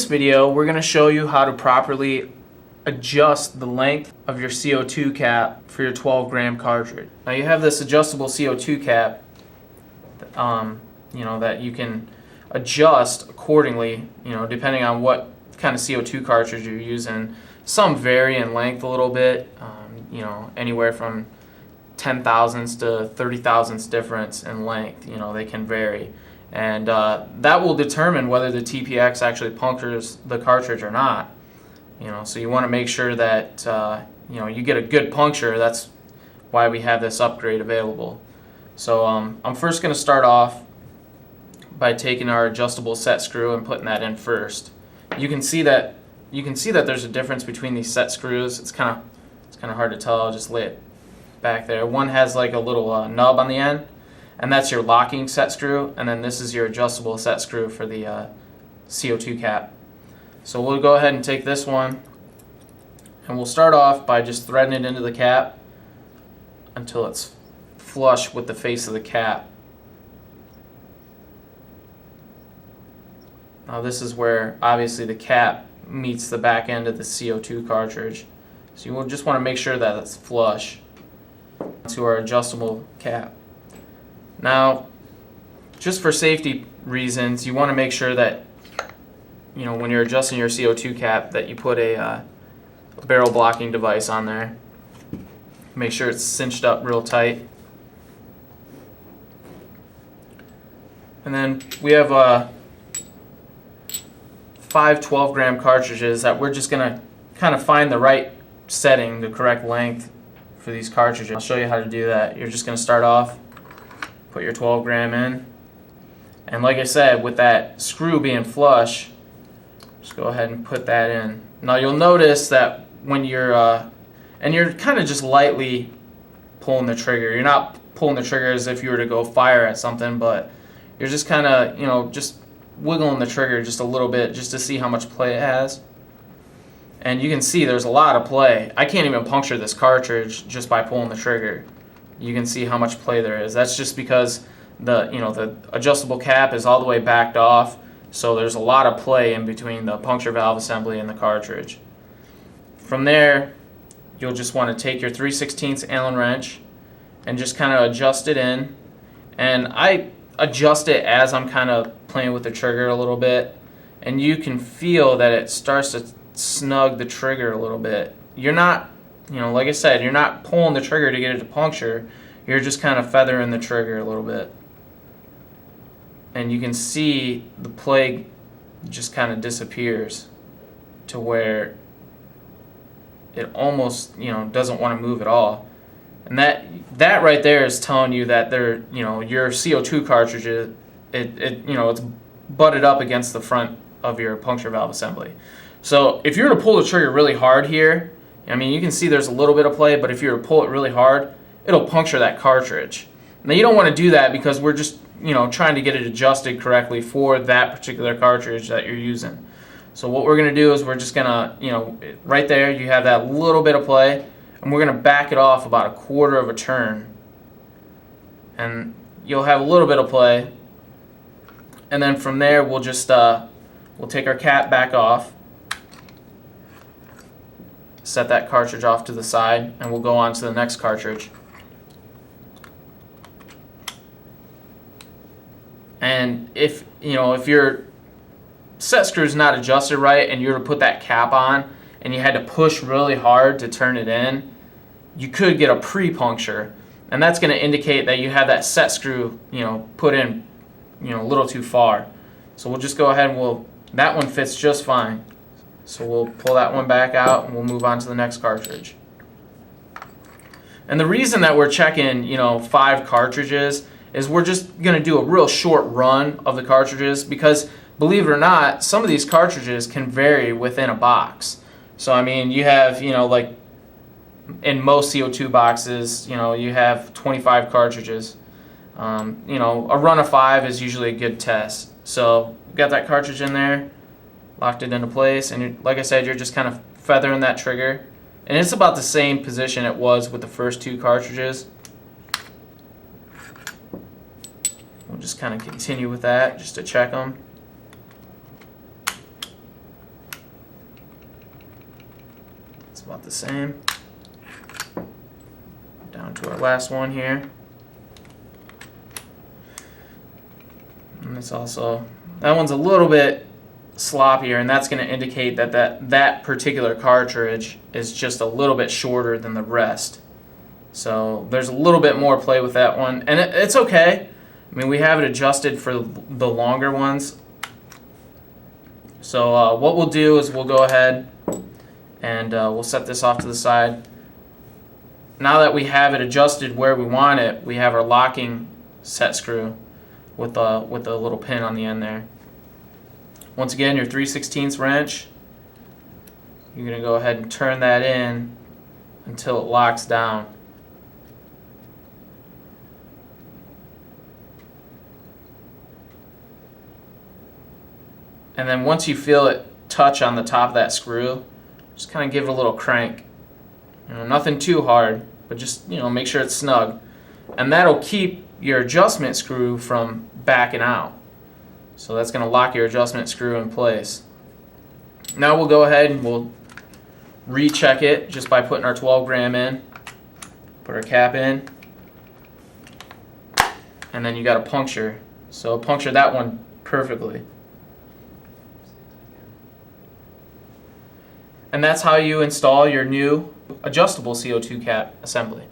video, we're going to show you how to properly adjust the length of your CO2 cap for your 12 gram cartridge. Now you have this adjustable CO2 cap, that you can adjust accordingly, depending on what kind of CO2 cartridge you're using. Some vary in length a little bit, anywhere from 10 thousandths to 30 thousandths difference in length. They can vary. And that will determine whether the TiPX actually punctures the cartridge or not. So you want to make sure that you get a good puncture. That's why we have this upgrade available. So I'm first going to start off by taking our adjustable set screw and putting that in first. You can see that there's a difference between these set screws. It's kind of hard to tell. I'll just lay it back there. One has like a little nub on the end, and that's your locking set screw, and then this is your adjustable set screw for the CO2 cap. So we'll go ahead and take this one, and we'll start off by just threading it into the cap until it's flush with the face of the cap. Now this is where obviously the cap meets the back end of the CO2 cartridge. So you will just want to make sure that it's flush to our adjustable cap. Now, just for safety reasons, you want to make sure that when you're adjusting your CO2 cap that you put a barrel blocking device on there. Make sure it's cinched up real tight. And then we have 5 12 gram cartridges that we're just going to kind of find the right setting, the correct length for these cartridges. I'll show you how to do that. You're just going to start off, put your 12 gram in, and like I said, with that screw being flush, just go ahead and put that in. Now you'll notice that when you're and you're kind of just lightly pulling the trigger. You're not pulling the trigger as if you were to go fire at something, but you're just kind of just wiggling the trigger just a little bit just to see how much play it has. And you can see there's a lot of play. I can't even puncture this cartridge just by pulling the trigger. You can see how much play there is. That's just because the adjustable cap is all the way backed off, so there's a lot of play in between the puncture valve assembly and the cartridge. From there, you'll just want to take your 3/16 Allen wrench and just kind of adjust it in. And I adjust it as I'm kind of playing with the trigger a little bit, and you can feel that it starts to snug the trigger a little bit. You're not, like I said, you're not pulling the trigger to get it to puncture. You're just kind of feathering the trigger a little bit. And you can see the play just kind of disappears to where it almost, doesn't want to move at all. And that right there is telling you that your CO2 cartridge, it's butted up against the front of your puncture valve assembly. So if you were to pull the trigger really hard here, you can see there's a little bit of play, but if you were to pull it really hard, it'll puncture that cartridge. Now you don't want to do that because we're just trying to get it adjusted correctly for that particular cartridge that you're using. So what we're going to do is we're just going to, right there you have that little bit of play, and we're going to back it off about 1/4 of a turn. And you'll have a little bit of play. And then from there we'll just we'll take our cap back off, set that cartridge off to the side, and we'll go on to the next cartridge. And if your set screw is not adjusted right and you were to put that cap on and you had to push really hard to turn it in, you could get a pre-puncture, and that's going to indicate that you have that set screw put in a little too far. So we'll just go ahead and that one fits just fine. So we'll pull that one back out and we'll move on to the next cartridge. And the reason that we're checking 5 cartridges is we're just going to do a real short run of the cartridges, because believe it or not, some of these cartridges can vary within a box. So you have like in most CO2 boxes you have 25 cartridges. A run of 5 is usually a good test. So we've got that cartridge in there, locked it into place, and like I said, you're just kind of feathering that trigger, and it's about the same position it was with the first 2 cartridges. We'll just kind of continue with that just to check them. the same. Down to our last one here. And it's also, that one's a little bit sloppier, and that's going to indicate that that particular cartridge is just a little bit shorter than the rest. So there's a little bit more play with that one, and it's okay. I mean, we have it adjusted for the longer ones. So what we'll do is we'll go ahead and we'll set this off to the side. Now that we have it adjusted where we want it, we have our locking set screw with a little pin on the end there. Once again, your 3/16 wrench, you're going to go ahead and turn that in until it locks down. And then once you feel it touch on the top of that screw, just kind of give it a little crank. You know, nothing too hard, but just, you know, make sure it's snug. And that'll keep your adjustment screw from backing out. So that's going to lock your adjustment screw in place. Now we'll go ahead and we'll recheck it just by putting our 12 gram in. Put our cap in. And then you got a puncture. So puncture that one perfectly. And that's how you install your new adjustable CO2 cap assembly.